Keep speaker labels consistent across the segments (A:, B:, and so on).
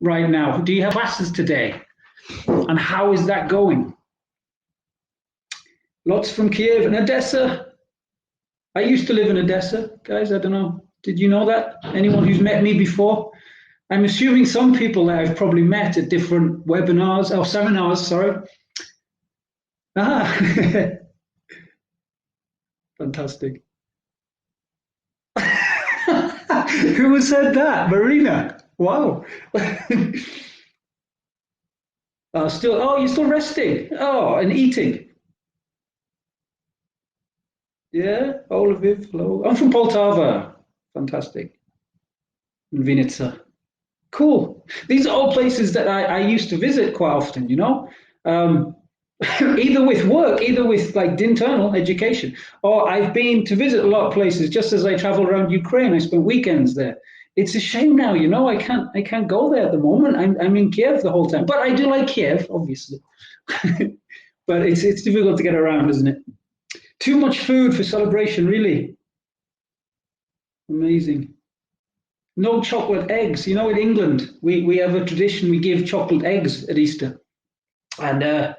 A: right now? Do you have classes today? And how is that going? Lots from Kiev and Odessa. I used to live in Odessa, guys. I don't know. Did you know that? Anyone who's met me before? I'm assuming some people that I've probably met at different webinars or seminars, sorry. Ah, fantastic. Who said that? Marina. Wow. You're still resting. Oh, and eating. Yeah, Lviv, hello. I'm from Poltava. Fantastic. Vinica. Cool. These are all places that I used to visit quite often, you know, either with work, either with like internal education, or I've been to visit a lot of places just as I travel around Ukraine. I spent weekends there. It's a shame now, you know, I can't go there at the moment. I'm in Kiev the whole time, but I do like Kiev, obviously. But it's difficult to get around, isn't it? Too much food for celebration, really. Amazing. No chocolate eggs. You know, in England, we have a tradition, we give chocolate eggs at Easter. And I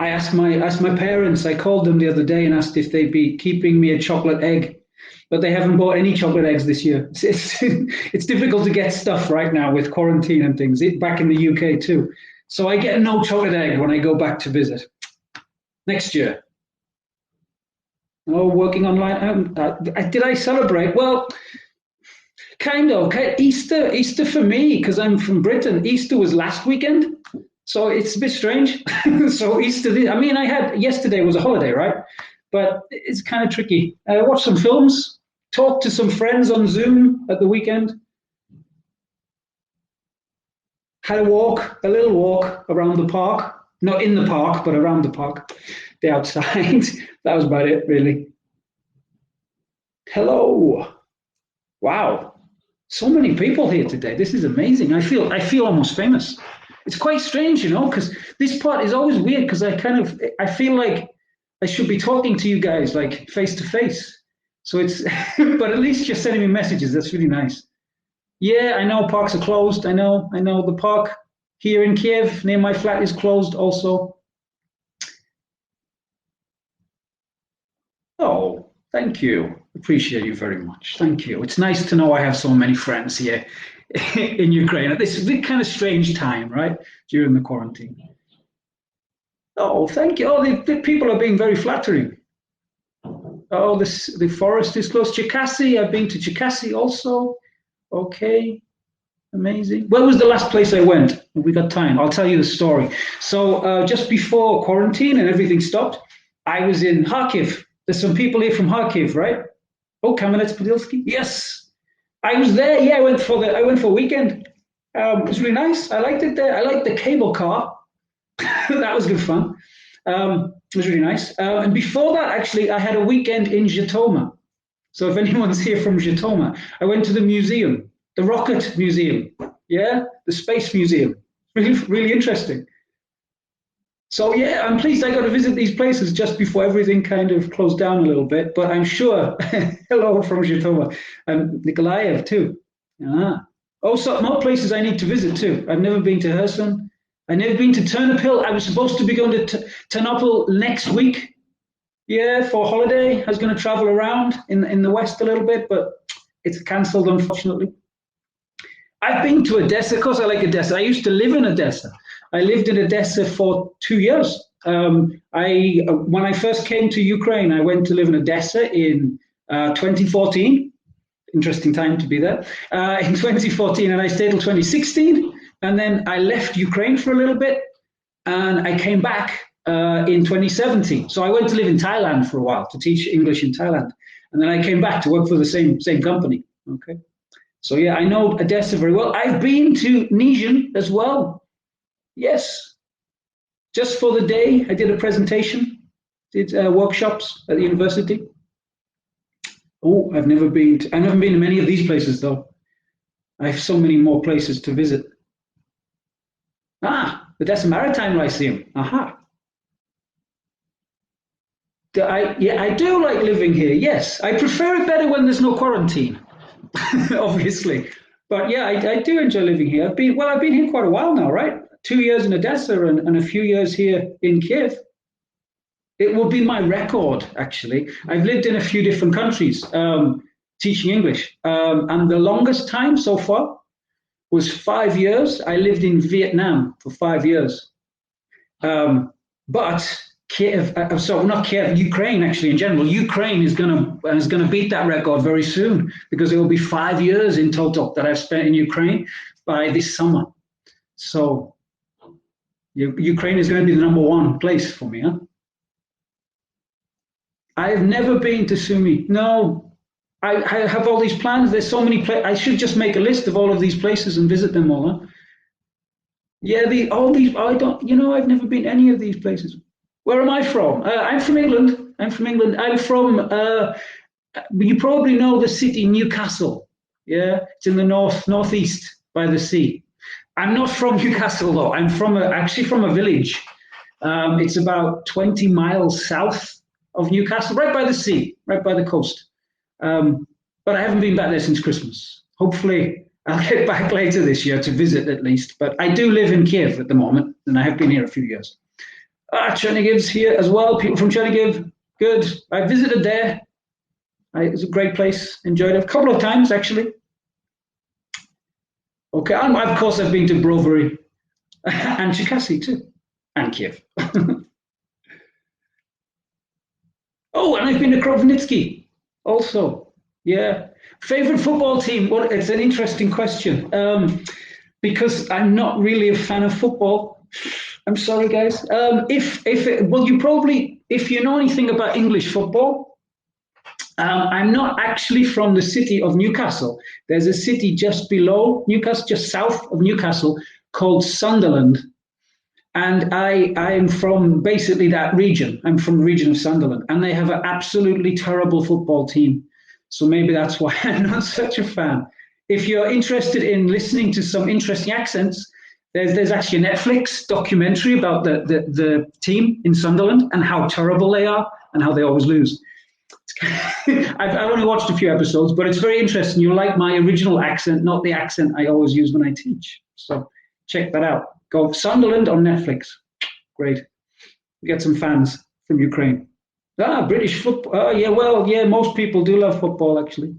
A: asked my parents, I called them the other day and asked if they'd be keeping me a chocolate egg, but they haven't bought any chocolate eggs this year. It's difficult to get stuff right now with quarantine and things, back in the UK too. So I get no chocolate egg when I go back to visit. Next year. Oh, working online. Did I celebrate? Well, kind of. Easter for me, because I'm from Britain, Easter was last weekend. So it's a bit strange. So Easter, I mean, yesterday was a holiday, right? But it's kind of tricky. I watched some films, talked to some friends on Zoom at the weekend. Had a little walk around the park. Not in the park, but around the park. The outside. That was about it, really. Hello. Wow. So many people here today. This is amazing. I feel almost famous. It's quite strange, you know, because this part is always weird because I feel like I should be talking to you guys like face to face. So it's, but at least you're sending me messages. That's really nice. Yeah, I know parks are closed. I know the park here in Kiev near my flat is closed also. Oh, thank you. Appreciate you very much. Thank you. It's nice to know I have so many friends here in Ukraine at this kind of strange time, right? During the quarantine. Oh, thank you. Oh, the people are being very flattering. Oh, the forest is close. Cherkasy, I've been to Cherkasy also. Okay, amazing. Where was the last place I went? We got time. I'll tell you the story. So just before quarantine and everything stopped, I was in Kharkiv. There's some people here from Kharkiv, right? Oh, Kamenets-Podilsky. Yes, I was there. Yeah, I went for a weekend. It was really nice. I liked it there. I liked the cable car. That was good fun. It was really nice. And before that, actually, I had a weekend in Zhytomyr. So if anyone's here from Zhytomyr, I went to the museum, the rocket museum. Yeah, the space museum. Really, really interesting. So yeah, I'm pleased I got to visit these places just before everything kind of closed down a little bit. But I'm sure, hello from Zhytomyr, Nikolaev too. Also, more places I need to visit too. I've never been to Kherson. I've never been to Ternopil. I was supposed to be going to Ternopil next week. Yeah, for holiday. I was going to travel around in the West a little bit, but it's cancelled, unfortunately. I've been to Odessa. Of course, I like Odessa. I used to live in Odessa. I lived in Odessa for 2 years. When I first came to Ukraine, I went to live in Odessa in 2014. Interesting time to be there. In 2014, and I stayed till 2016. And then I left Ukraine for a little bit, and I came back in 2017. So I went to live in Thailand for a while to teach English in Thailand. And then I came back to work for the same company. Okay. So yeah, I know Odessa very well. I've been to Nizhyn as well. Yes, just for the day, I did a presentation, did workshops at the university. Oh, I've never been to many of these places though. I have so many more places to visit. Ah, Odessa Maritime Lyceum. Aha. I do like living here. Yes, I prefer it better when there's no quarantine, obviously. But yeah, I do enjoy living here. I've been here quite a while now, right? 2 years in Odessa and a few years here in Kiev. It will be my record, actually. I've lived in a few different countries teaching English. And the longest time so far was 5 years. I lived in Vietnam for 5 years. But Kiev, so not Kiev, Ukraine actually in general. Ukraine is gonna beat that record very soon because it will be 5 years in total that I've spent in Ukraine by this summer. So Ukraine is going to be the #1 place for me, huh? I've never been to Sumy. No, I have all these plans. There's so many places. I should just make a list of all of these places and visit them all, huh? Yeah, all these. I don't. I've never been to any of these places. Where am I from? I'm from England. I'm from. You probably know the city Newcastle. Yeah, it's in the northeast by the sea. I'm not from Newcastle though. I'm actually from a village. It's about 20 miles south of Newcastle, right by the sea, right by the coast. But I haven't been back there since Christmas. Hopefully, I'll get back later this year to visit at least. But I do live in Kiev at the moment, and I have been here a few years. Chernigiv's here as well. People from Chernigiv, good. I visited there. It was a great place. Enjoyed it a couple of times, actually. Okay, and of course I've been to Brovary and Cherkasy too, and Kiev. Oh, and I've been to Kropyvnytsky also. Yeah. Favorite football team? Well, it's an interesting question because I'm not really a fan of football. I'm sorry, guys. If you know anything about English football, I'm not actually from the city of Newcastle. There's a city just below Newcastle, just south of Newcastle, called Sunderland. And I'm from basically that region. I'm from the region of Sunderland. And they have an absolutely terrible football team. So maybe that's why I'm not such a fan. If you're interested in listening to some interesting accents, there's actually a Netflix documentary about the team in Sunderland and how terrible they are and how they always lose. I've only watched a few episodes, but it's very interesting. You'll like my original accent, not the accent I always use when I teach. So check that out. Go Sunderland on Netflix. Great. We get some fans from Ukraine. British football. Oh, yeah, well, yeah, most people do love football, actually.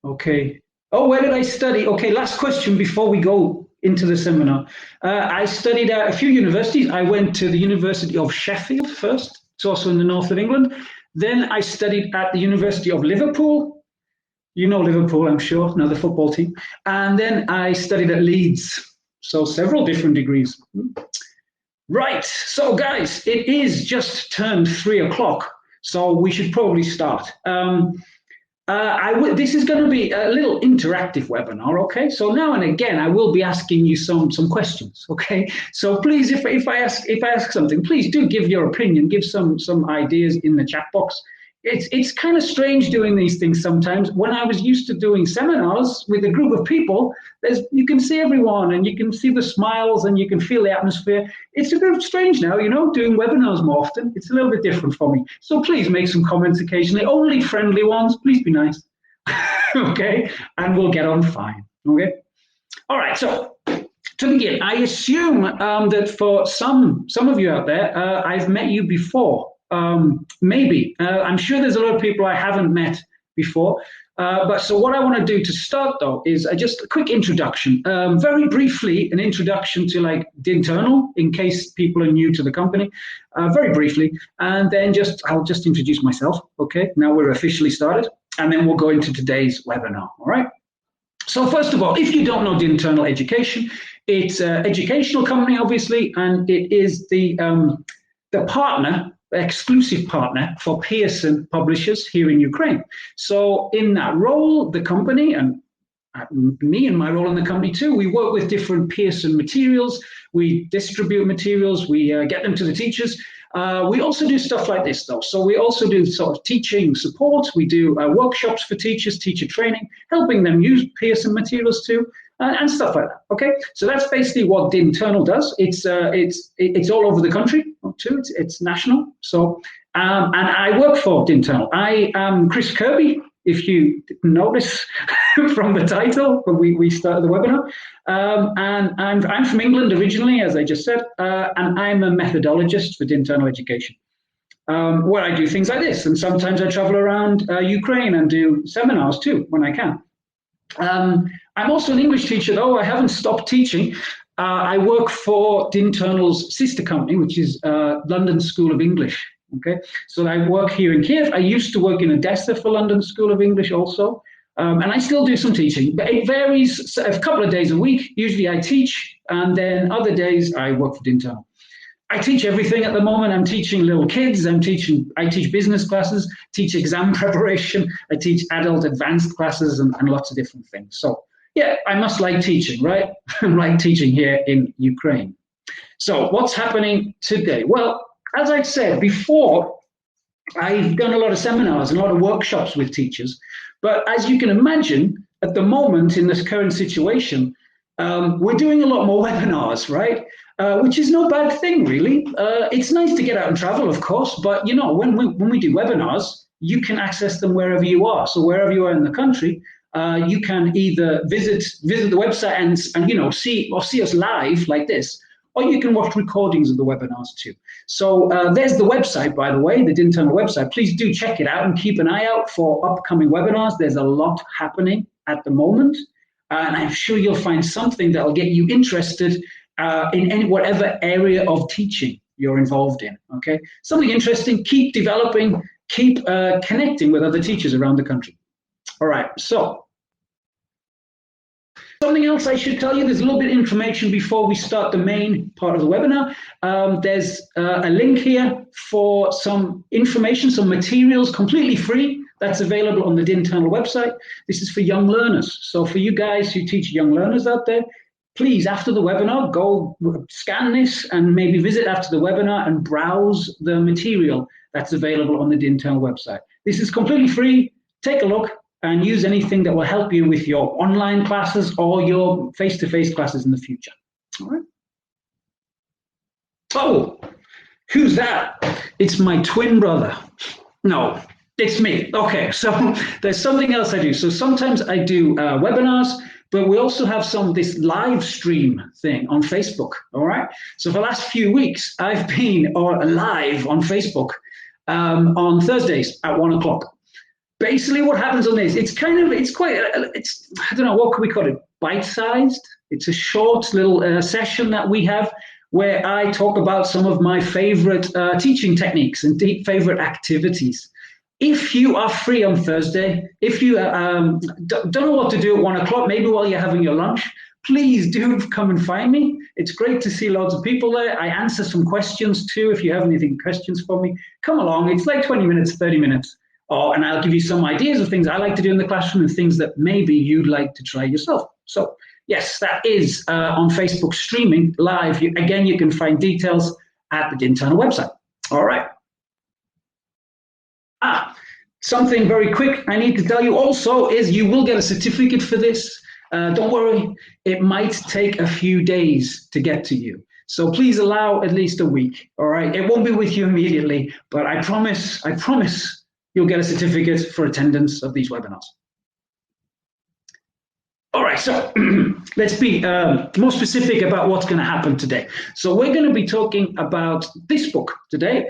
A: Okay. Oh, where did I study? Okay, last question before we go into the seminar. I studied at a few universities. I went to the University of Sheffield first. It's also in the north of England. Then I studied at the University of Liverpool. You know Liverpool, I'm sure, another football team. And then I studied at Leeds. So several different degrees. Right, so guys, it is just turned 3 o'clock, so we should probably start. This is going to be a little interactive webinar, okay? So now and again, I will be asking you some questions, okay? So please, if I ask something, please do give your opinion, give some ideas in the chat box. It's kind of strange doing these things sometimes. When I was used to doing seminars with a group of people, you can see everyone and you can see the smiles and you can feel the atmosphere. It's a bit strange now, doing webinars more often. It's a little bit different for me. So please make some comments occasionally, only friendly ones. Please be nice. Okay, and we'll get on fine. Okay. All right. So to begin, I assume that for some of you out there, I've met you before. Maybe. I'm sure there's a lot of people I haven't met before. But so what I want to do to start, though, is just a quick introduction. Very briefly, an introduction to the internal, in case people are new to the company, very briefly. And then I'll just introduce myself. Okay, now we're officially started. And then we'll go into today's webinar. All right. So first of all, if you don't know the Internal Education, it's an educational company, obviously, and it is the exclusive partner for Pearson publishers here in Ukraine. So in that role, the company, and me and my role in the company too, we work with different Pearson materials, we distribute materials, we get them to the teachers. We also do stuff like this though. So we also do sort of teaching support, we do workshops for teachers, teacher training, helping them use Pearson materials too. And stuff like that. Okay, so that's basically what the internal does. It's all over the country too. It's national. So and I work for the internal. I am Chris Kirby. If you didn't notice, from the title when we started the webinar. And I'm from England originally, as I just said, and I'm a methodologist for internal education, where I do things like this. And sometimes I travel around Ukraine and do seminars too, when I can. I'm also an English teacher, though. I haven't stopped teaching. I work for Internal's sister company, which is London School of English. Okay, so I work here in Kiev. I used to work in Odessa for London School of English also, and I still do some teaching, but it varies. A couple of days a week. Usually I teach, and then other days I work for Internal. I teach everything at the moment. I'm teaching little kids. I teach business classes, teach exam preparation. I teach adult advanced classes and lots of different things. So yeah, I must like teaching, right? I like teaching here in Ukraine. So what's happening today? Well, as I said before, I've done a lot of seminars and a lot of workshops with teachers. But as you can imagine, at the moment in this current situation, we're doing a lot more webinars, right? Which is no bad thing, really. It's nice to get out and travel, of course, but you know, when we do webinars, you can access them wherever you are. So wherever you are in the country, you can either visit the website and you know see us live like this, or you can watch recordings of the webinars too. So there's the website, by the way, the Internal website. Please do check it out and keep an eye out for upcoming webinars. There's a lot happening at the moment, and I'm sure you'll find something that will get you interested in whatever area of teaching you're involved in, okay? Something interesting, keep developing, keep connecting with other teachers around the country. All right, so something else I should tell you, there's a little bit of information before we start the main part of the webinar. There's a link here for some information, some materials, completely free, that's available on the Internal website. This is for young learners. So for you guys who teach young learners out there, please, after the webinar, go scan this and maybe visit after the webinar and browse the material that's available on the Internal website. This is completely free. Take a look and use anything that will help you with your online classes or your face-to-face classes in the future. All right. Oh, who's that? It's my twin brother. No, it's me. Okay, so there's something else I do. So sometimes I do webinars, but we also have this live stream thing on Facebook, all right? So for the last few weeks, I've been live on Facebook on Thursdays at 1 o'clock. Basically what happens on this, it's I don't know, what can we call it? Bite-sized. It's a short little session that we have where I talk about some of my favorite teaching techniques and favorite activities. If you are free on Thursday, if you don't know what to do at 1 o'clock, maybe while you're having your lunch, please do come and find me. It's great to see loads of people there. I answer some questions too. If you have anything, questions for me, come along. It's like 20 minutes, 30 minutes. And I'll give you some ideas of things I like to do in the classroom and things that maybe you'd like to try yourself. So yes, that is on Facebook streaming live. Again, you can find details at the Internal website. All right. Something very quick I need to tell you also is you will get a certificate for this. Don't worry, it might take a few days to get to you. So please allow at least a week, all right? It won't be with you immediately, but I promise you'll get a certificate for attendance of these webinars. All right, so let's be more specific about what's going to happen today. So we're going to be talking about this book today.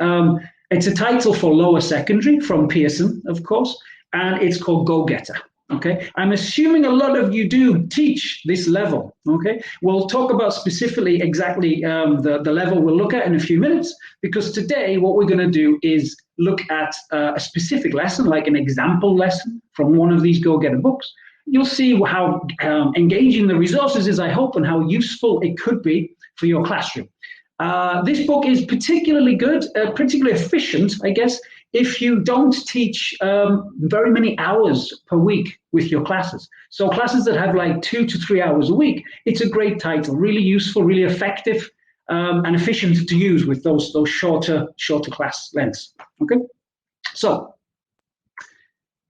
A: It's a title for lower secondary from Pearson, of course, and it's called GoGetter. Okay, I'm assuming a lot of you do teach this level. Okay, we'll talk about specifically exactly the level we'll look at in a few minutes, because today what we're going to do is look at a specific lesson, like an example lesson from one of these GoGetter books. You'll see how engaging the resources is, I hope, and how useful it could be for your classroom. This book is particularly good, particularly efficient, I guess, if you don't teach very many hours per week with your classes. So classes that have like 2 to 3 hours a week, it's a great title, really useful, really effective, and efficient to use with those shorter class lengths. Okay, so,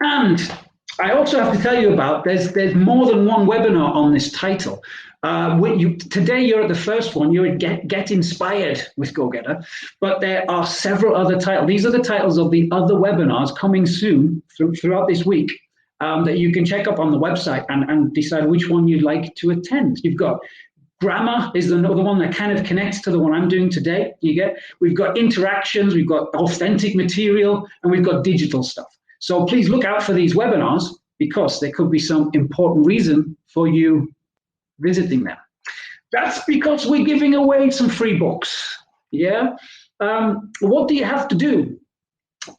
A: and I also have to tell you about, there's more than one webinar on this title. Today you're at the first one, you're at Get Inspired with GoGetter, but there are several other titles. These are the titles of the other webinars coming soon throughout this week. that you can check up on the website and decide which one you'd like to attend. You've got grammar is another one that kind of connects to the one I'm doing today. We've got interactions, we've got authentic material, and we've got digital stuff. So please look out for these webinars because there could be some important reason for you visiting them. That's because we're giving away some free books. Yeah. What do you have to do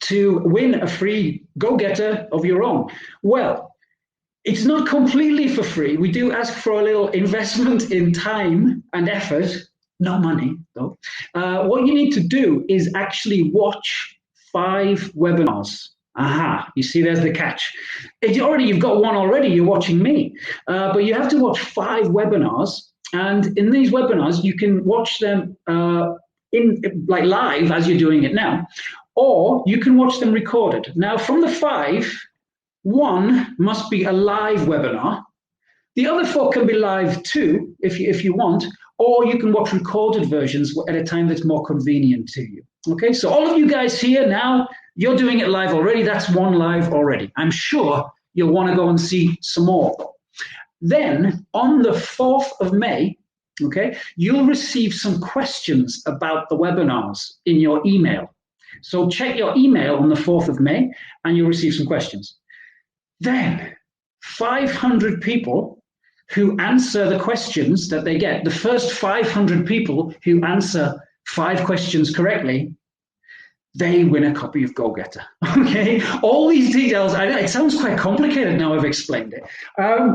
A: to win a free GoGetter of your own? Well, it's not completely for free. We do ask for a little investment in time and effort, no money though. What you need to do is actually watch 5 webinars. Aha, you see, there's the catch. You've got one already, you're watching me. But you have to watch 5 webinars. And in these webinars, you can watch them like live as you're doing it now, or you can watch them recorded. Now, from the 5, 1 must be a live webinar. The other 4 can be live too, if you want, or you can watch recorded versions at a time that's more convenient to you. Okay, so all of you guys here now, you're doing it live already. That's 1 live already. I'm sure you'll want to go and see some more. Then on the 4th of May, okay, you'll receive some questions about the webinars in your email. So check your email on the 4th of May and you'll receive some questions. Then 500 people who answer the questions that they get, the first 500 people who answer 5 questions correctly, they win a copy of GoGetter. Okay, all these details, it sounds quite complicated now I've explained it.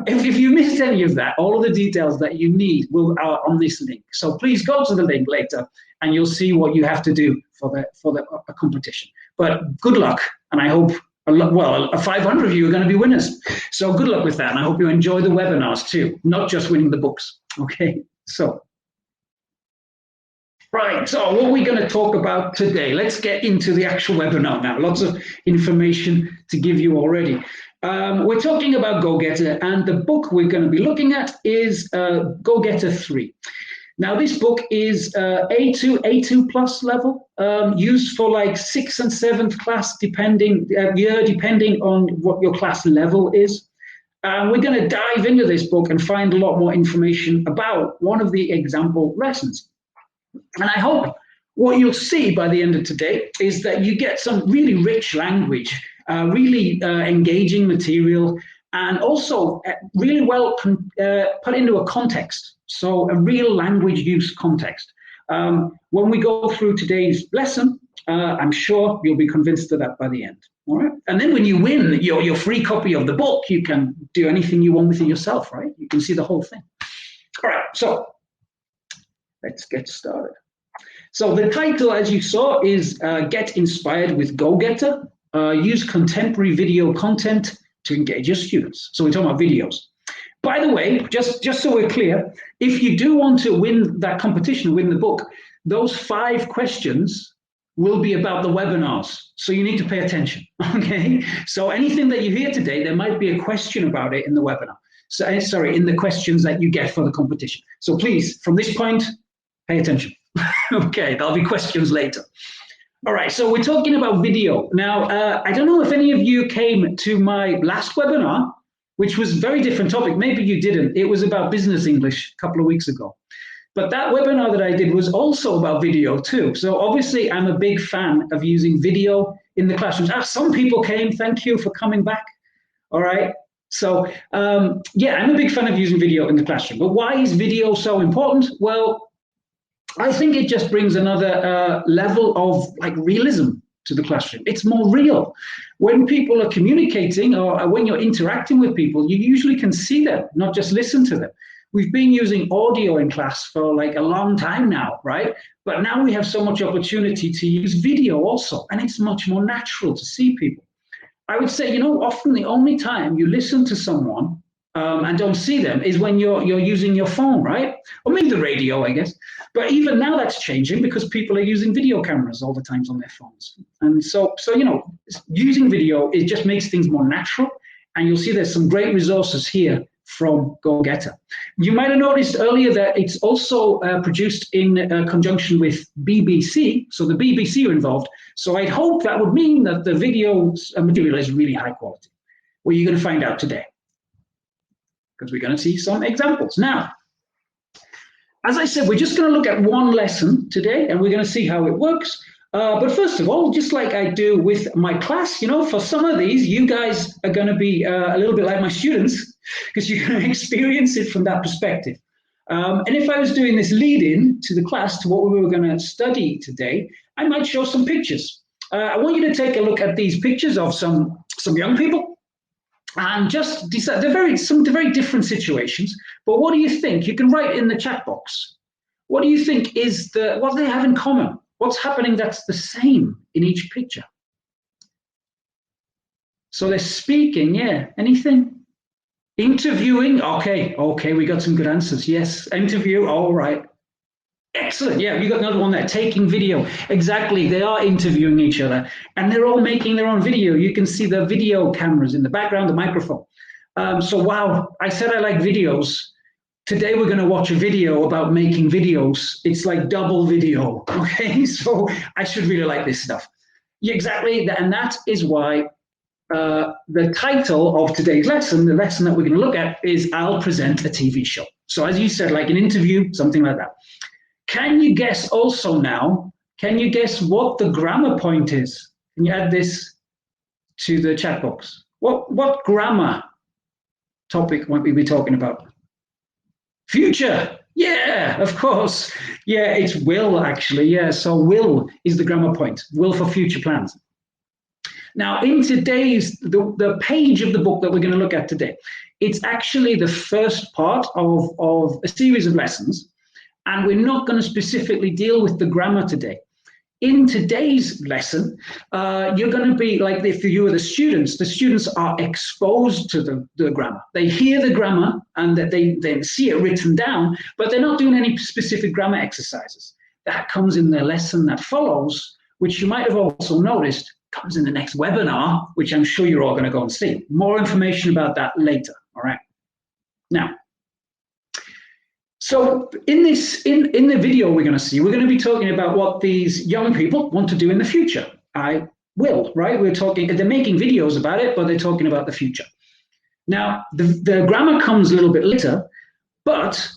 A: If you missed any of that, all of the details that you need are on this link. So please go to the link later and you'll see what you have to do for the competition. But good luck, and I hope, 500 of you are going to be winners. So good luck with that, and I hope you enjoy the webinars too, not just winning the books. Okay, so. Right, so what are we going to talk about today? Let's get into the actual webinar now. Lots of information to give you already. We're talking about GoGetter, and the book we're going to be looking at is GoGetter 3. Now, this book is A2 plus level, used for like 6th and 7th class, depending on what your class level is. We're going to dive into this book and find a lot more information about one of the example lessons. And I hope what you'll see by the end of today is that you get some really rich language, really engaging material, and also really well put into a context. So a real language use context. When we go through today's lesson, I'm sure you'll be convinced of that by the end. All right. And then when you win your free copy of the book, you can do anything you want with it yourself, right? You can see the whole thing. All right. So let's get started. So the title, as you saw, is Get Inspired with GoGetter. Use contemporary video content to engage your students. So we're talking about videos. By the way, just so we're clear, if you do want to win that competition, win the book, those 5 questions will be about the webinars. So you need to pay attention, okay? So anything that you hear today, there might be a question about it in the webinar. So, sorry, in the questions that you get for the competition. So please, from this point, pay attention. Okay, there'll be questions later. All right, so we're talking about video. Now, I don't know if any of you came to my last webinar, which was a very different topic. Maybe you didn't. It was about business English a couple of weeks ago. But that webinar that I did was also about video too. So obviously, I'm a big fan of using video in the classrooms. Some people came. Thank you for coming back. All right. So yeah, I'm a big fan of using video in the classroom. But why is video so important? Well, I think it just brings another level of like realism to the classroom. It's more real. When people are communicating or when you're interacting with people, you usually can see them, not just listen to them. We've been using audio in class for like a long time now, right? But now we have so much opportunity to use video also, and it's much more natural to see people. I would say, often the only time you listen to someone and don't see them is when you're using your phone, right? Or maybe the radio, I guess. But even now that's changing because people are using video cameras all the times on their phones. And so using video, it just makes things more natural. And you'll see there's some great resources here from GoGetter. You might have noticed earlier that it's also produced in conjunction with BBC. So the BBC are involved. So I'd hope that would mean that the video material is really high quality. Well, you're going to find out today, because we're going to see some examples. Now, as I said, we're just going to look at one lesson today, and we're going to see how it works. But first of all, just like I do with my class, you know, for some of these, you guys are going to be a little bit like my students, because you're going to experience it from that perspective. And if I was doing this lead-in to the class, to what we were going to study today, I might show some pictures. I want you to take a look at these pictures of some young people, and just decide. They're very different situations. But what do you think? You can write in the chat box. What do you think is what do they have in common? What's happening that's the same in each picture? So they're speaking, yeah. Anything? Interviewing, okay, we got some good answers. Yes, interview, all right. Excellent, yeah, you got another one there. Taking video, exactly, they are interviewing each other, and they're all making their own video. You can see the video cameras in the background, the microphone. So wow, I said I like videos. Today we're going to watch a video about making videos. It's like double video, okay? So I should really like this stuff. Yeah, exactly, and that is why the title of today's lesson, the lesson that we're going to look at, is I'll present a TV show. So as you said, like an interview, something like that. Can you guess also now, can you guess what the grammar point is? Can you add this to the chat box? What grammar topic might we be talking about? Future, yeah, of course. Yeah, it's will actually, yeah. So will is the grammar point, will for future plans. Now in today's, the page of the book that we're going to look at today, it's actually the first part of a series of lessons, and we're not going to specifically deal with the grammar today. In today's lesson, you're going to be like, if you were the students are exposed to the grammar. They hear the grammar and that they see it written down, but they're not doing any specific grammar exercises. That comes in the lesson that follows, which you might have also noticed comes in the next webinar, which I'm sure you're all going to go and see. More information about that later, all right? Now, so in the video we're going to be talking about what these young people want to do in the future. I will, right? They're making videos about it, but they're talking about the future. Now, the grammar comes a little bit later, but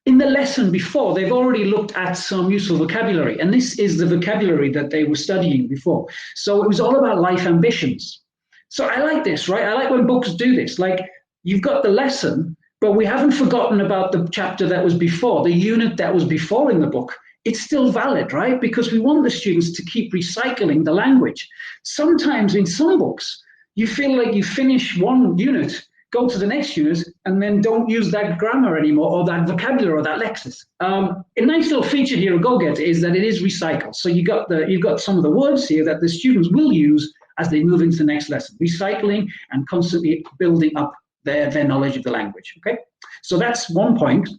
A: in the lesson before, they've already looked at some useful vocabulary, and this is the vocabulary that they were studying before. So it was all about life ambitions. So I like this, right? I like when books do this. Like, you've got the lesson, but we haven't forgotten about the chapter that was before, the unit that was before in the book. It's still valid, right? Because we want the students to keep recycling the language. Sometimes in some books, you feel like you finish one unit, go to the next unit, and then don't use that grammar anymore, or that vocabulary, or that lexis. A nice little feature here of GoGetter is that it is recycled. So you've got some of the words here that the students will use as they move into the next lesson, recycling and constantly building up their knowledge of the language, okay? So that's one point.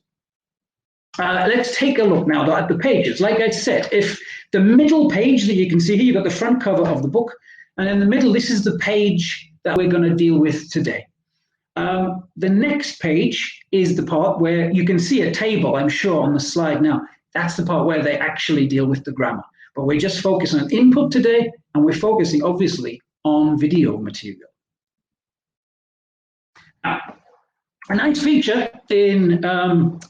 A: Let's take a look now at the pages. Like I said, if the middle page that you can see here, you've got the front cover of the book, and in the middle, this is the page that we're going to deal with today. The next page is the part where you can see a table, I'm sure, on the slide now. That's the part where they actually deal with the grammar. But we're just focusing on input today, and we're focusing, obviously, on video material. A nice feature in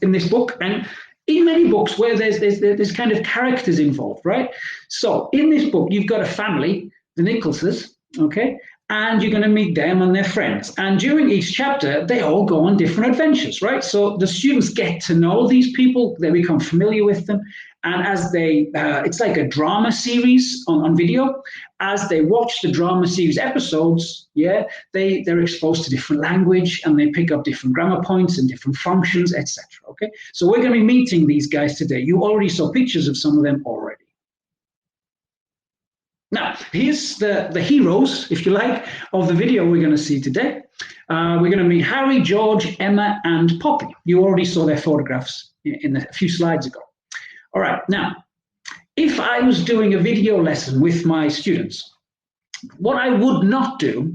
A: this book, and in many books where there's kind of characters involved, right? So in this book, you've got a family, the Nicholses, okay? And you're going to meet them and their friends. And during each chapter, they all go on different adventures, right? So the students get to know these people, they become familiar with them. And as it's like a drama series on video. As they watch the drama series episodes, yeah, they're exposed to different language, and they pick up different grammar points and different functions, etc. Okay, so we're going to be meeting these guys today. You already saw pictures of some of them already. Now, here's the heroes, if you like, of the video we're going to see today. We're going to meet Harry, George, Emma, and Poppy. You already saw their photographs in a few slides ago. All right, now, if I was doing a video lesson with my students, what I would not do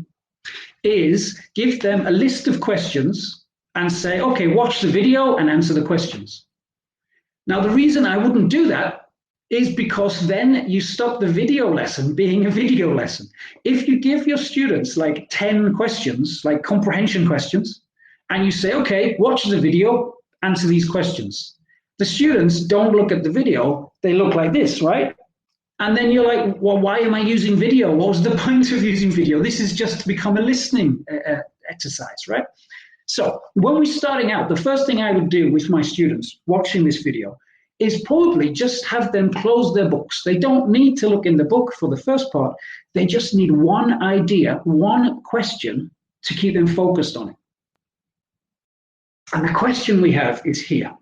A: is give them a list of questions and say, okay, watch the video and answer the questions. Now, the reason I wouldn't do that is because then you stop the video lesson being a video lesson. If you give your students like 10 questions, like comprehension questions, and you say, okay, watch the video, answer these questions. The students don't look at the video, they look like this, right? And then you're like, well, why am I using video? What was the point of using video? This is just to become a listening exercise, right? So when we're starting out, the first thing I would do with my students watching this video is probably just have them close their books. They don't need to look in the book for the first part. They just need one idea, one question to keep them focused on it. And the question we have is here.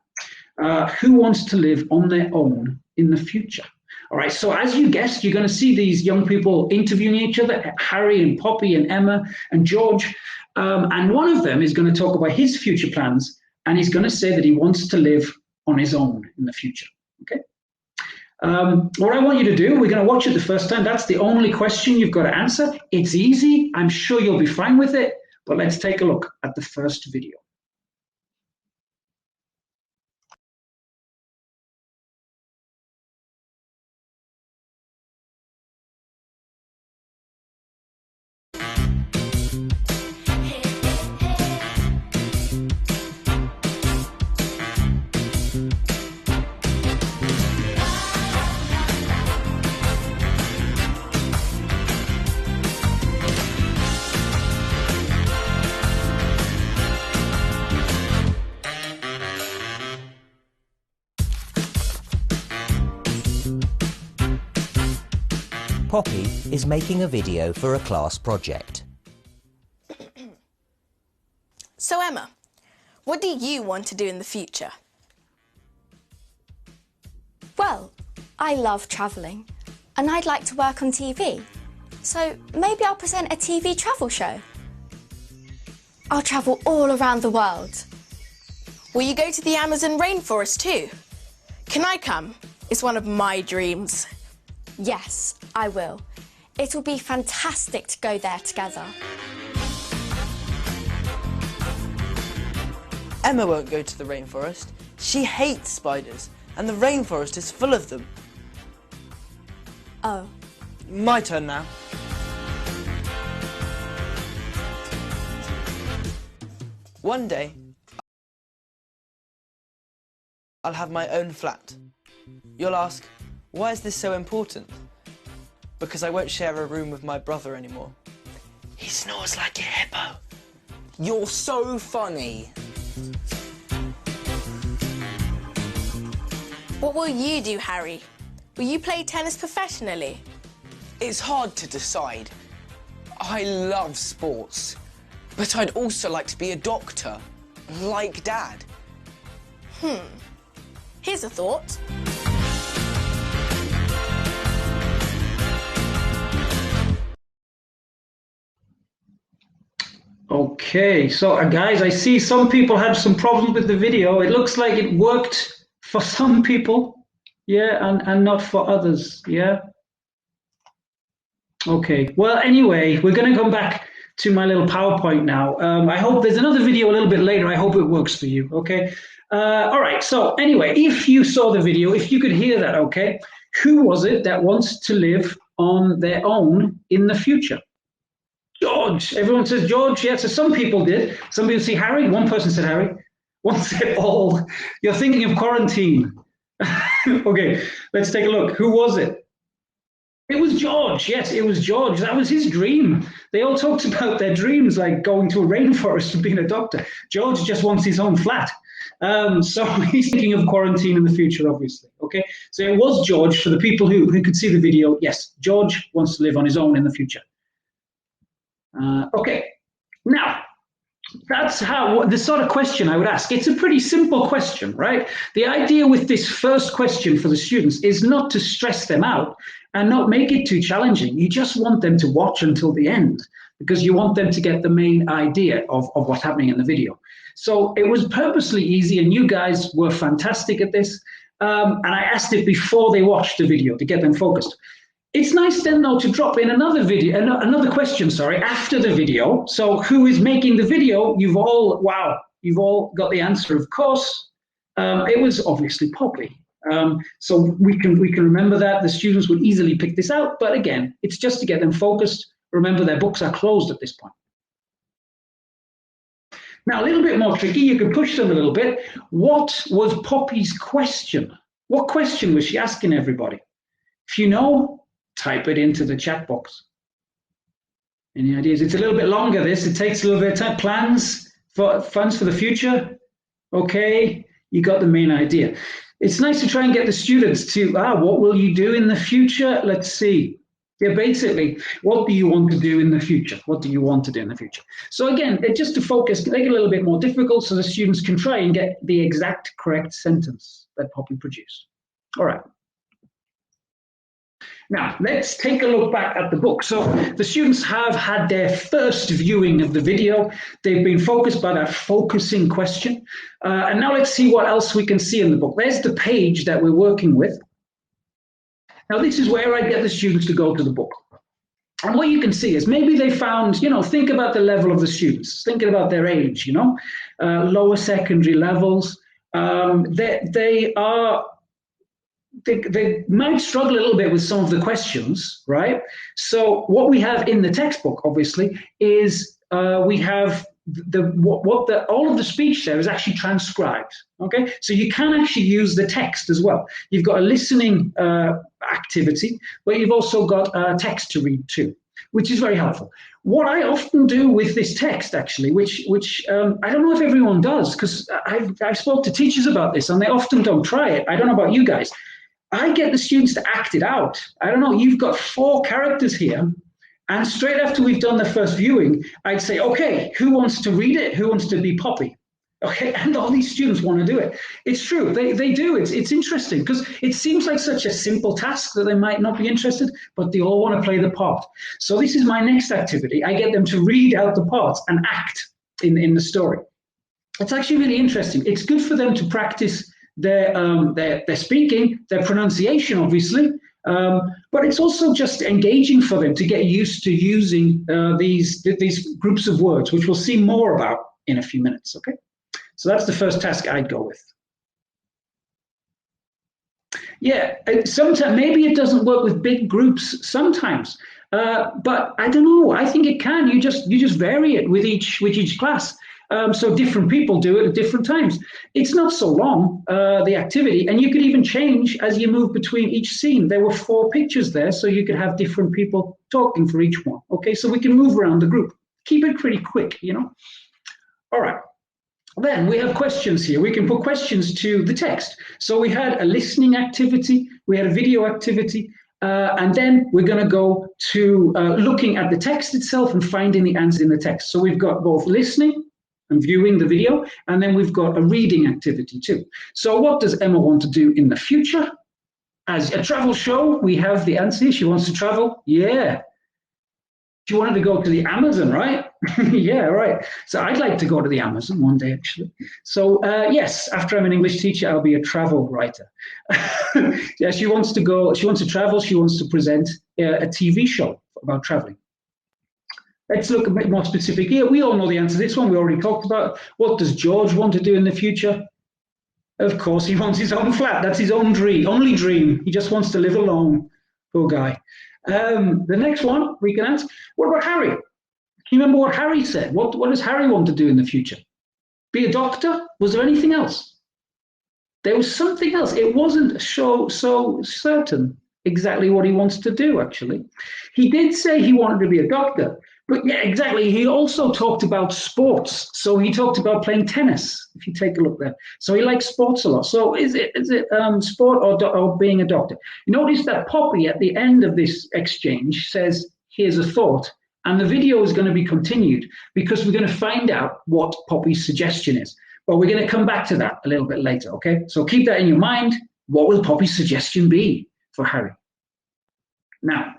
A: Who wants to live on their own in the future? All right, so as you guessed, you're going to see these young people interviewing each other, Harry and Poppy and Emma and George. And one of them is going to talk about his future plans, and he's going to say that he wants to live on his own in the future, okay? What I want you to do, we're going to watch it the first time. That's the only question you've got to answer. It's easy. I'm sure you'll be fine with it, but let's take a look at the first video.
B: Poppy is making a video for a class project.
C: So Emma, what do you want to do in the future?
D: Well, I love travelling and I'd like to work on TV. So maybe I'll present a TV travel show. I'll travel all around the world.
C: Will you go to the Amazon rainforest too? Can I come? It's one of my dreams.
D: Yes, I will. It will be fantastic to go there together.
E: Emma won't go to the rainforest. She hates spiders, and the rainforest is full of them.
D: Oh.
E: My turn now. One day, I'll have my own flat. You'll ask, why is this so important? Because I won't share a room with my brother anymore. He snores like a hippo.
F: You're so funny.
C: What will you do, Harry? Will you play tennis professionally?
F: It's hard to decide. I love sports, but I'd also like to be a doctor, like Dad.
C: Here's a thought.
A: Okay, so guys, I see some people had some problems with the video. It looks like it worked for some people, yeah, and not for others, yeah. Okay, well, anyway, we're going to come back to my little PowerPoint now. I hope there's another video a little bit later. I hope it works for you, okay? All right, so anyway, if you saw the video, if you could hear that, okay, who was it that wants to live on their own in the future? George. Everyone says George. Yeah, so some people did. Some people say Harry. One person said Harry. One said all. You're thinking of quarantine. Okay, let's take a look. Who was it? It was George. Yes, it was George. That was his dream. They all talked about their dreams, like going to a rainforest and being a doctor. George just wants his own flat. So he's thinking of quarantine in the future, obviously. Okay, so it was George. For the people who could see the video, yes, George wants to live on his own in the future. Okay, now that's how the sort of question I would ask. It's a pretty simple question, right? The idea with this first question for the students is not to stress them out and not make it too challenging. You just want them to watch until the end because you want them to get the main idea of what's happening in the video. So it was purposely easy, and you guys were fantastic at this. And I asked it before they watched the video to get them focused. It's nice then, though, to drop in another question, sorry, after the video. So who is making the video? You've all got the answer, of course. It was obviously Poppy. So we can remember that. The students would easily pick this out, but again, it's just to get them focused. Remember, their books are closed at this point. Now, a little bit more tricky, you can push them a little bit. What was Poppy's question? What question was she asking everybody? If you know, type it into the chat box. Any ideas? It's a little bit longer, this. It takes a little bit of time. Funds for the future? Okay, you got the main idea. It's nice to try and get the students to, what will you do in the future? Let's see. Yeah, basically, what do you want to do in the future? What do you want to do in the future? So again, just to focus, make it a little bit more difficult so the students can try and get the exact correct sentence that Poppy produced. All right. Now, let's take a look back at the book. So the students have had their first viewing of the video. They've been focused by that focusing question. And now let's see what else we can see in the book. There's the page that we're working with. Now, this is where I get the students to go to the book. And what you can see is maybe they found, think about the level of the students, thinking about their age, lower secondary levels. They might struggle a little bit with some of the questions, right? So what we have in the textbook, obviously, is we have all of the speech there is actually transcribed. Okay, so you can actually use the text as well. You've got a listening activity, but you've also got text to read too, which is very helpful. What I often do with this text, actually, which I don't know if everyone does, because I've spoke to teachers about this and they often don't try it. I don't know about you guys. I get the students to act it out. I don't know, you've got 4 characters here. And straight after we've done the first viewing, I'd say, okay, who wants to read it? Who wants to be Poppy? Okay, and all these students want to do it. It's true, they do. It's interesting because it seems like such a simple task that they might not be interested, but they all want to play the part. So this is my next activity. I get them to read out the parts and act in the story. It's actually really interesting. It's good for them to practice their speaking, their pronunciation, obviously, but it's also just engaging for them to get used to using these groups of words, which we'll see more about in a few minutes, okay? So that's the first task I'd go with. Yeah, sometimes maybe it doesn't work with big groups sometimes, but I don't know. I think it can. You just vary it with each class. So different people do it at different times. It's not so long, the activity, and you could even change as you move between each scene. There were 4 pictures there, so you could have different people talking for each one. Okay, so we can move around the group. Keep it pretty quick, All right. Then we have questions here. We can put questions to the text. So we had a listening activity, we had a video activity, and then we're going to go to looking at the text itself and finding the answers in the text. So we've got both listening and viewing the video, and then we've got a reading activity too. So what does Emma want to do in the future? As a travel show, we have the answer. She wants to travel. Yeah. She wanted to go to the Amazon, right? Yeah, right. So I'd like to go to the Amazon one day, actually. So yes, after I'm an English teacher, I'll be a travel writer. Yeah, she wants to go, she wants to travel, she wants to present a TV show about traveling. Let's look a bit more specific here. We all know the answer to this one. We already talked about. What does George want to do in the future? Of course, he wants his own flat. That's his own dream, only dream. He just wants to live alone. Poor guy. The next one we can ask, what about Harry? Can you remember what Harry said? What does Harry want to do in the future? Be a doctor? Was there anything else? There was something else. It wasn't so certain exactly what he wants to do, actually. He did say he wanted to be a doctor, but yeah, exactly. He also talked about sports. So he talked about playing tennis, if you take a look there. So he likes sports a lot. So is it sport or being a doctor? You notice that Poppy at the end of this exchange says, here's a thought. And the video is going to be continued because we're going to find out what Poppy's suggestion is. But we're going to come back to that a little bit later, okay? So keep that in your mind. What will Poppy's suggestion be for Harry? Now,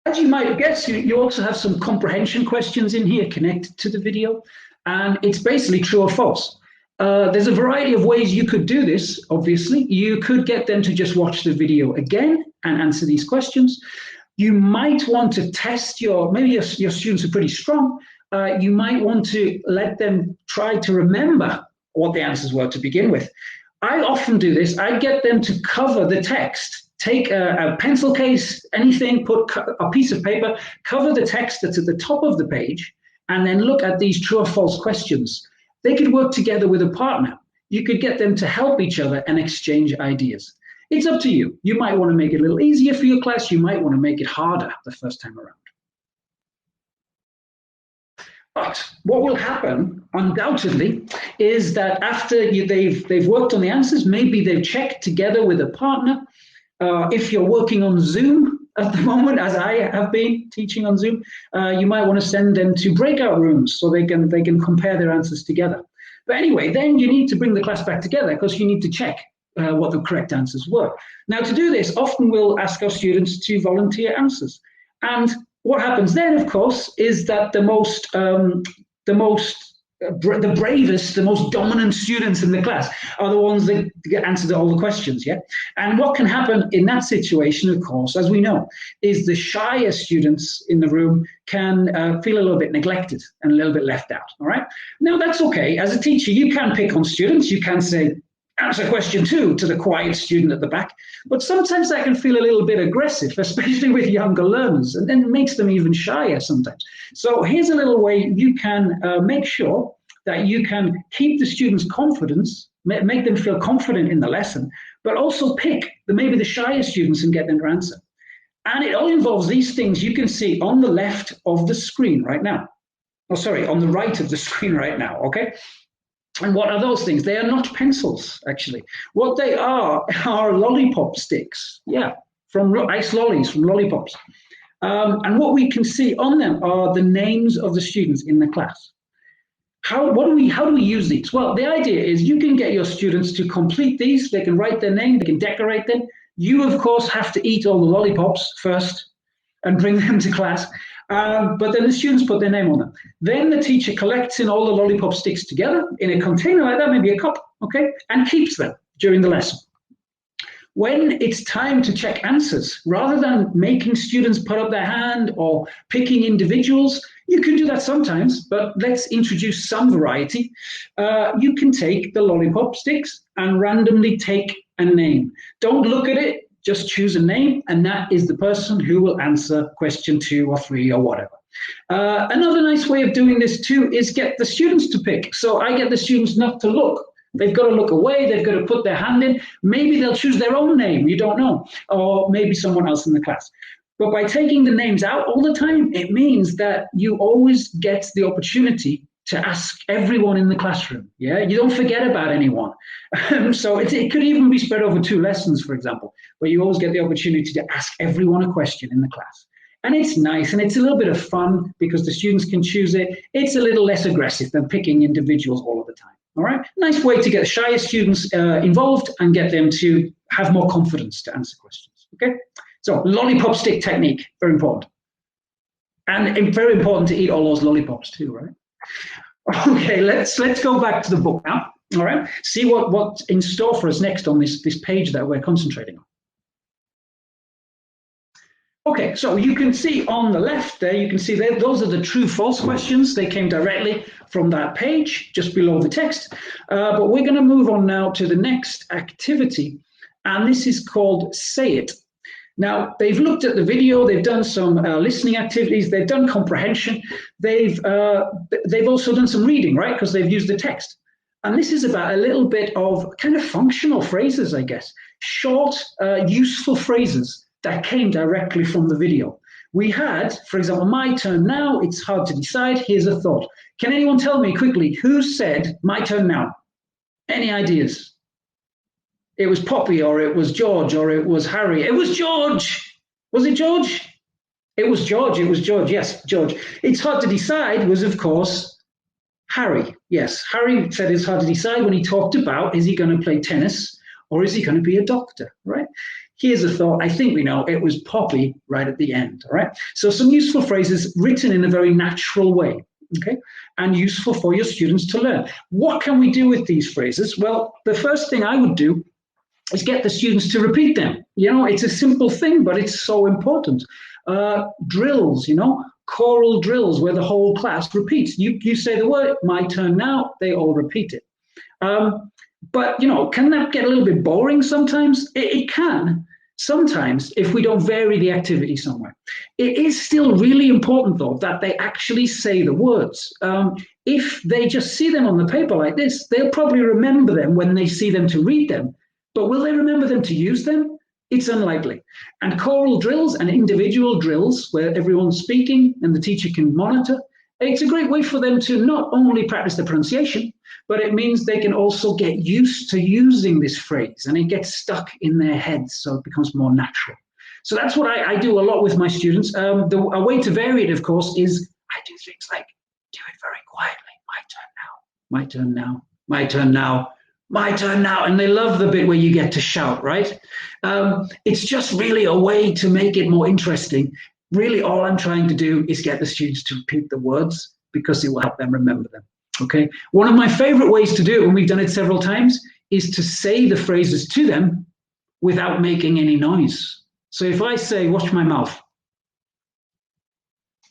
A: as you might guess, you also have some comprehension questions in here connected to the video, and it's basically true or false. There's a variety of ways you could do this, obviously. You could get them to just watch the video again and answer these questions. You might want to test maybe your students are pretty strong. You might want to let them try to remember what the answers were to begin with. I often do this. I get them to cover the text. Take a pencil case, anything, put a piece of paper, cover the text that's at the top of the page, and then look at these true or false questions. They could work together with a partner. You could get them to help each other and exchange ideas. It's up to you. You might want to make it a little easier for your class. You might want to make it harder the first time around. But what will happen, undoubtedly, is that after they've worked on the answers, maybe they've checked together with a partner. If you're working on Zoom at the moment, as I have been teaching on Zoom, you might want to send them to breakout rooms so they can compare their answers together. But anyway, then you need to bring the class back together because you need to check what the correct answers were. Now, to do this, often we'll ask our students to volunteer answers. And what happens then, of course, is that the bravest, the most dominant students in the class are the ones that get answered all the questions, yeah? And what can happen in that situation, of course, as we know, is the shyer students in the room can feel a little bit neglected and a little bit left out, all right? Now, that's okay. As a teacher, you can pick on students. You can say, answer question 2 to the quiet student at the back. But sometimes that can feel a little bit aggressive, especially with younger learners, and then it makes them even shyer sometimes. So here's a little way you can make sure that you can keep the students' confidence, make them feel confident in the lesson, but also pick maybe the shyer students and get them to answer. And it all involves these things you can see on the left of the screen right now. Oh, sorry, on the right of the screen right now, okay? And what are those things? They are not pencils, actually. What they are lollipop sticks, yeah, from ice lollies, from lollipops. And what we can see on them are the names of the students in the class. How do we use these? Well, the idea is you can get your students to complete these. They can write their name, they can decorate them. You, of course, have to eat all the lollipops first and bring them to class. But then the students put their name on them. Then the teacher collects in all the lollipop sticks together in a container like that, maybe a cup, okay, and keeps them during the lesson. When it's time to check answers, rather than making students put up their hand or picking individuals, you can do that sometimes, but let's introduce some variety. You can take the lollipop sticks and randomly take a name. Don't look at it. Just choose a name, and that is the person who will answer question 2 or 3 or whatever. Another nice way of doing this too is get the students to pick. So I get the students not to look. They've got to look away. They've got to put their hand in. Maybe they'll choose their own name. You don't know. Or maybe someone else in the class. But by taking the names out all the time, it means that you always get the opportunity to ask everyone in the classroom. Yeah, you don't forget about anyone. So it could even be spread over 2 lessons, for example, where you always get the opportunity to ask everyone a question in the class. And it's nice, and it's a little bit of fun because the students can choose it. It's a little less aggressive than picking individuals all of the time. All right, nice way to get shyer students involved and get them to have more confidence to answer questions. Okay, so lollipop stick technique, very important. And very important to eat all those lollipops too, right? Okay, let's go back to the book now. All right, see what's in store for us next on this page that we're concentrating on. Okay, so you can see on the left there, you can see there, those are the true-false questions. They came directly from that page, just below the text. But we're going to move on now to the next activity, and this is called Say It. Now, they've looked at the video, they've done some listening activities, they've done comprehension, they've also done some reading, right, because they've used the text. And this is about a little bit of kind of functional phrases, I guess, short, useful phrases that came directly from the video. We had, for example, my turn now, it's hard to decide, here's a thought. Can anyone tell me quickly who said my turn now? Any ideas? It was Poppy, or it was George, or it was Harry. It was George. Was it George? It was George. It was George. Yes, George. It's hard to decide was, of course, Harry. Yes, Harry said it's hard to decide when he talked about, is he going to play tennis or is he going to be a doctor, right? Here's a thought. I think we know it was Poppy right at the end, all right? So some useful phrases written in a very natural way, okay? And useful for your students to learn. What can we do with these phrases? Well, the first thing I would do is get the students to repeat them. You know, it's a simple thing, but it's so important. Drills, you know, choral drills where the whole class repeats. You say the word, my turn now, they all repeat it. But, can that get a little bit boring sometimes? It can. Sometimes, if we don't vary the activity somewhere. It is still really important, though, that they actually say the words. If they just see them on the paper like this, they'll probably remember them when they see them to read them. But will they remember them to use them? It's unlikely. And choral drills and individual drills, where everyone's speaking and the teacher can monitor, it's a great way for them to not only practice the pronunciation, but it means they can also get used to using this phrase, and it gets stuck in their heads, so it becomes more natural. So that's what I do a lot with my students. A way to vary it, of course, is I do things like do it very quietly. My turn now. My turn now. My turn now. And they love the bit where you get to shout, right? It's just really a way to make it more interesting. Really, all I'm trying to do is get the students to repeat the words because it will help them remember them. Okay. One of my favorite ways to do it, and we've done it several times, is to say the phrases to them without making any noise. So if I say, watch my mouth,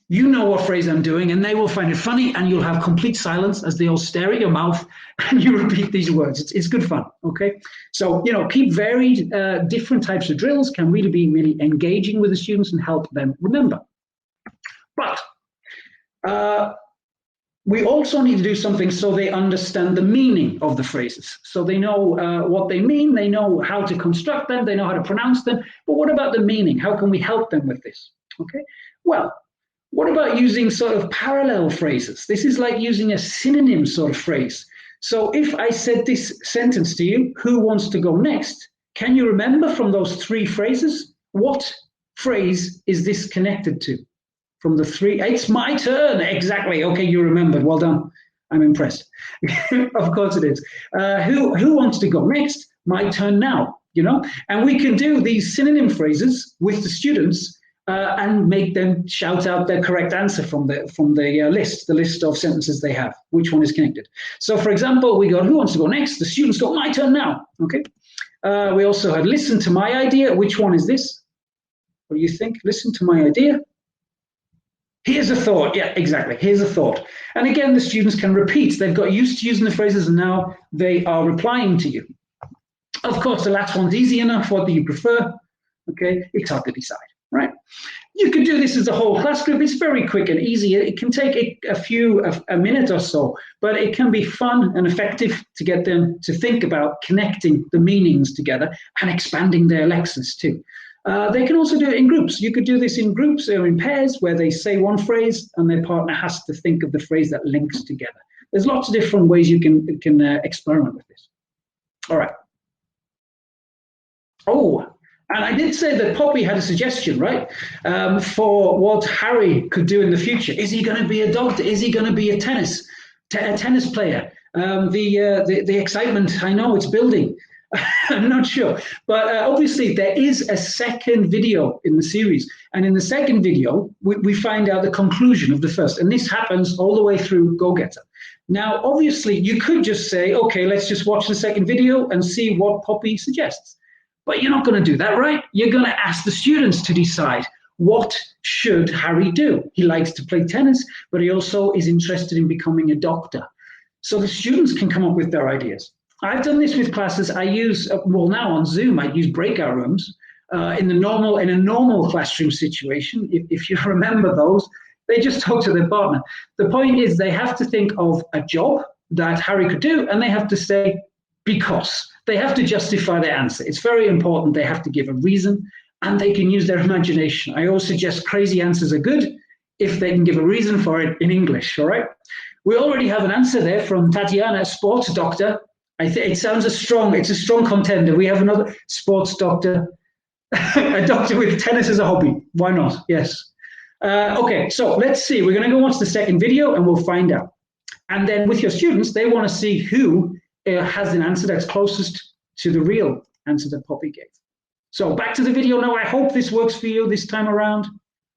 A: you know what phrase I'm doing, and they will find it funny, and you'll have complete silence as they all stare at your mouth and you repeat these words. It's good fun. Okay. So, keep varied, different types of drills can really be really engaging with the students and help them remember. But we also need to do something so they understand the meaning of the phrases. So they know what they mean, they know how to construct them, they know how to pronounce them. But what about the meaning? How can we help them with this? Okay, well, what about using sort of parallel phrases? This is like using a synonym sort of phrase. So if I said this sentence to you, who wants to go next? Can you remember from those three phrases? What phrase is this connected to? From the three, it's my turn. Exactly. Okay, you remembered. Well done. I'm impressed. Of course it is. Who wants to go next? My turn now. And we can do these synonym phrases with the students and make them shout out their correct answer from the list of sentences they have. Which one is connected? So, for example, we got who wants to go next? The students go my turn now. Okay. We also had listen to my idea. Which one is this? What do you think? Listen to my idea. Here's a thought. Yeah, exactly. Here's a thought. And again, the students can repeat. They've got used to using the phrases, and now they are replying to you. Of course, the last one's easy enough. What do you prefer? Okay, it's hard to decide, right? You could do this as a whole class group. It's very quick and easy. It can take a minute or so, but it can be fun and effective to get them to think about connecting the meanings together and expanding their lexis too. They can also do it in groups. You could do this in groups or in pairs where they say one phrase and their partner has to think of the phrase that links together. There's lots of different ways you can experiment with this. All right. Oh, and I did say that Poppy had a suggestion, right, for what Harry could do in the future. Is he going to be a doctor? Is he going to be a tennis player? The excitement, I know it's building. I'm not sure, but obviously there is a second video in the series, and in the second video we find out the conclusion of the first, and this happens all the way through GoGetter. Now obviously you could just say, okay, let's just watch the second video and see what Poppy suggests, but you're not going to do that, right? You're going to ask the students to decide, what should Harry do? He likes to play tennis, but he also is interested in becoming a doctor. So the students can come up with their ideas. I've done this with classes. I use, well, now on Zoom, I use breakout rooms in a normal classroom situation. If you remember those, they just talk to their partner. The point is they have to think of a job that Harry could do, and they have to say, because. They have to justify their answer. It's very important. They have to give a reason, and they can use their imagination. I always suggest crazy answers are good if they can give a reason for it in English, all right? We already have an answer there from Tatiana, sports doctor. I think it sounds it's a strong contender. We have another sports doctor, a doctor with tennis as a hobby. Why not? Yes. Okay, so let's see. We're going to go watch the second video and we'll find out. And then with your students, they want to see who has an answer that's closest to the real answer that Poppy gave. So back to the video now. I hope this works for you this time around.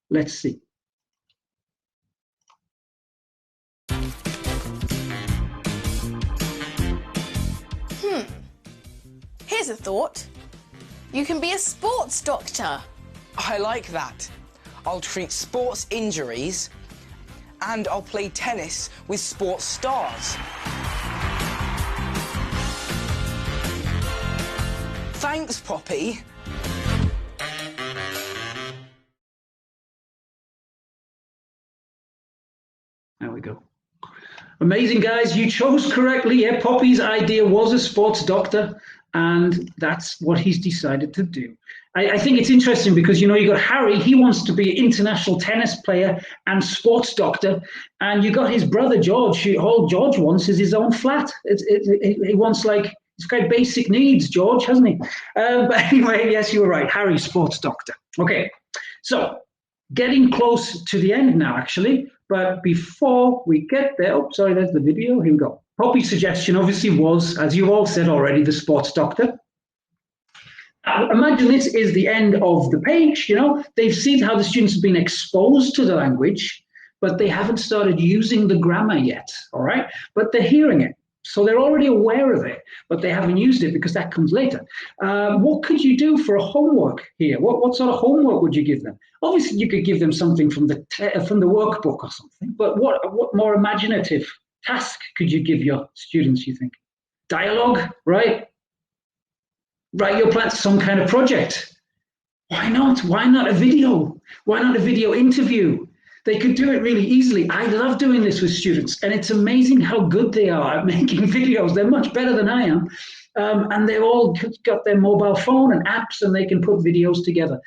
A: Let's see.
C: Here's a thought. You can be a sports doctor.
F: I like that. I'll treat sports injuries and I'll play tennis with sports stars. Thanks, Poppy.
A: There we go. Amazing, guys. You chose correctly. Yeah, Poppy's idea was a sports doctor, and that's what he's decided to do. I think it's interesting because, you know, you got Harry, he wants to be an international tennis player and sports doctor, and you got his brother George, all George wants is his own flat. He wants, like, he's got basic needs, George, hasn't he? But anyway, yes, you were right, Harry, sports doctor. Okay, so getting close to the end now, actually, but before we get there, oh, sorry, there's the video, here we go. Poppy's suggestion obviously was, as you all said already, the sports doctor. Imagine this is the end of the page, you know, they've seen how the students have been exposed to the language, but they haven't started using the grammar yet, all right? But they're hearing it, so they're already aware of it, but they haven't used it because that comes later. What could you do for a homework here? What sort of homework would you give them? Obviously, you could give them something from the workbook or something, but what more imaginative task could you give your students, you think? Dialogue, right? Write your plan, some kind of project. Why not? Why not a video? Why not a video interview? They could do it really easily. I love doing this with students, and it's amazing how good they are at making videos. They're much better than I am. And they've all got their mobile phone and apps, and they can put videos together.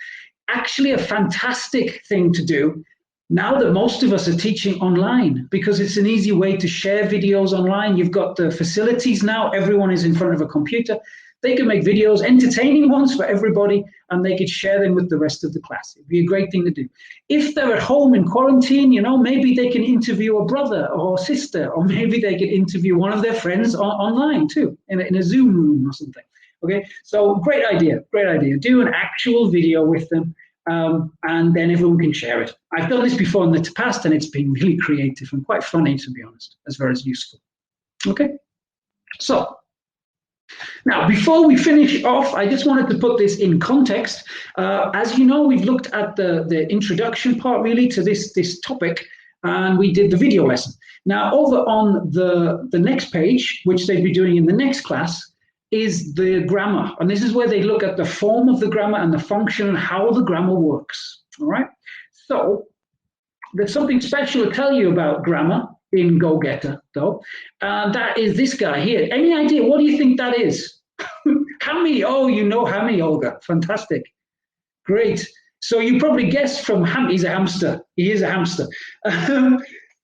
A: Actually, a fantastic thing to do now that most of us are teaching online, because it's an easy way to share videos online. You've got the facilities now. Everyone is in front of a computer. They can make videos, entertaining ones for everybody, and they could share them with the rest of the class. It'd be a great thing to do. If they're at home in quarantine, you know, maybe they can interview a brother or sister, or maybe they could interview one of their friends online too, in a Zoom room or something. Okay, so great idea, great idea. Do an actual video with them, and then everyone can share it. I've done this before in the past, and it's been really creative and quite funny, to be honest, as well as useful. Okay, so now, before we finish off, I just wanted to put this in context. As you know, we've looked at the introduction part really to this topic, and we did the video lesson. Now, over on the next page, which they'll be doing in the next class, is the grammar. And this is where they look at the form of the grammar and the function and how the grammar works. All right? So there's something special to tell you about grammar in GoGetter, though. That is this guy here. Any idea? What do you think that is? Hammy. Oh, you know Hammy, Olga. Fantastic. Great. So you probably guessed from Hammy, he's a hamster. He is a hamster.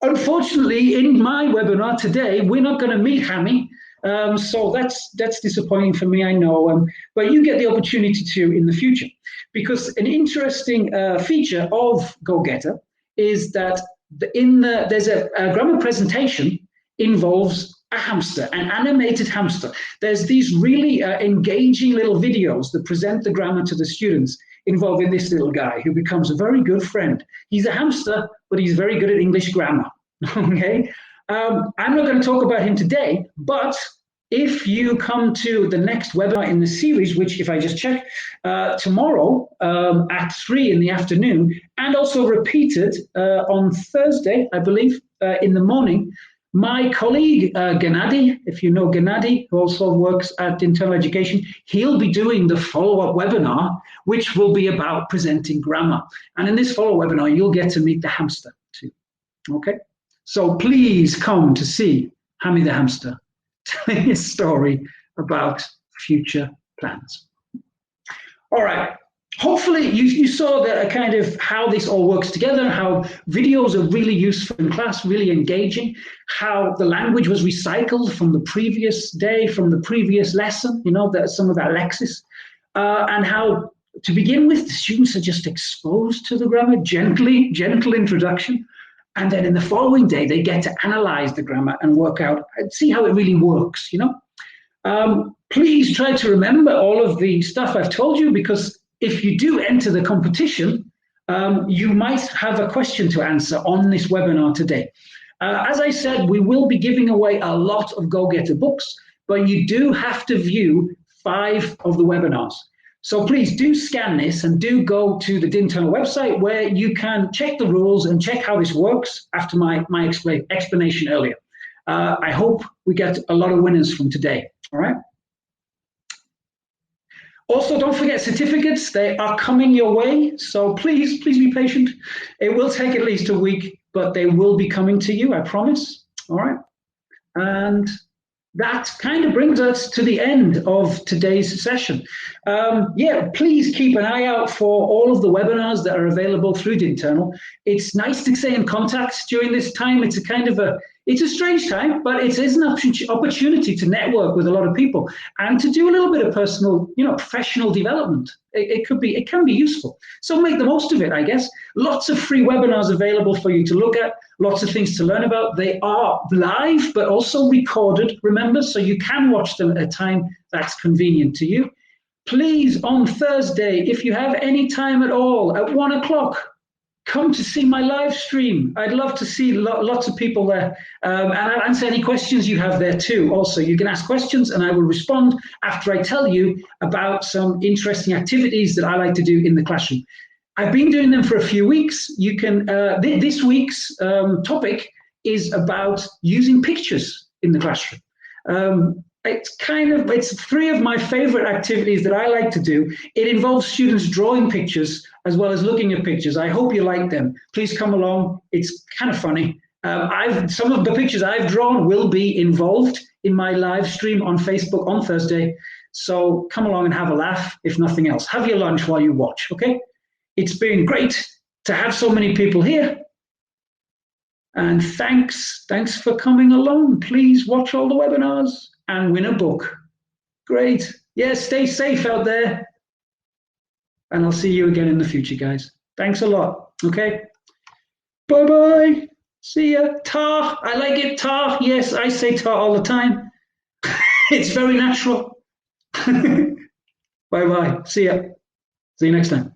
A: Unfortunately, in my webinar today, we're not going to meet Hammy. So that's disappointing for me, I know. But you get the opportunity to in the future. Because an interesting feature of GoGetter is that there's a grammar presentation involves a hamster, an animated hamster. There's these really engaging little videos that present the grammar to the students involving this little guy who becomes a very good friend. He's a hamster, but he's very good at English grammar. Okay, I'm not going to talk about him today, but if you come to the next webinar in the series, which if I just check, tomorrow at 3 in the afternoon, and also repeated on Thursday, I believe, in the morning, my colleague Gennady, if you know Gennady, who also works at Internal Education, he'll be doing the follow-up webinar, which will be about presenting grammar. And in this follow-up webinar, you'll get to meet the hamster too. Okay? So please come to see Hammy the hamster telling his story about future plans. All right. Hopefully you saw the kind of how this all works together, how videos are really useful in class, really engaging, how the language was recycled from the previous day, from the previous lesson, you know, some of that lexis, and how, to begin with, the students are just exposed to the grammar, gentle introduction, and then in the following day, they get to analyze the grammar and work out, and see how it really works, you know. Please try to remember all of the stuff I've told you, because if you do enter the competition, you might have a question to answer on this webinar today. As I said, we will be giving away a lot of GoGetter books, but you do have to view 5 of the webinars. So please do scan this and do go to the DINTernal website where you can check the rules and check how this works after my explanation earlier. I hope we get a lot of winners from today, all right? Also, don't forget certificates. They are coming your way. So please be patient. It will take at least a week, but they will be coming to you, I promise. All right. And that kind of brings us to the end of today's session. Yeah, please keep an eye out for all of the webinars that are available through Internal. It's nice to stay in contact during this time. It's a strange time, but it is an opportunity to network with a lot of people and to do a little bit of personal, professional development. It can be useful. So make the most of it, I guess. Lots of free webinars available for you to look at, lots of things to learn about. They are live, but also recorded, remember, so you can watch them at a time that's convenient to you. Please, on Thursday, if you have any time at all, at 1 o'clock, come to see my live stream. I'd love to see lots of people there. And I'll answer any questions you have there too. Also, you can ask questions and I will respond after I tell you about some interesting activities that I like to do in the classroom. I've been doing them for a few weeks. You can. This week's topic is about using pictures in the classroom. It's three of my favorite activities that I like to do. It involves students drawing pictures as well as looking at pictures. I hope you like them. Please come along. It's kind of funny. Some of the pictures I've drawn will be involved in my live stream on Facebook on Thursday. So come along and have a laugh, if nothing else. Have your lunch while you watch, okay? It's been great to have so many people here. And thanks for coming along. Please watch all the webinars and win a book. Great. Yeah, stay safe out there. And I'll see you again in the future, guys. Thanks a lot. Okay. Bye-bye. See ya. Ta. I like it. Ta. Yes, I say ta all the time. It's very natural. Bye-bye. See ya. See you next time.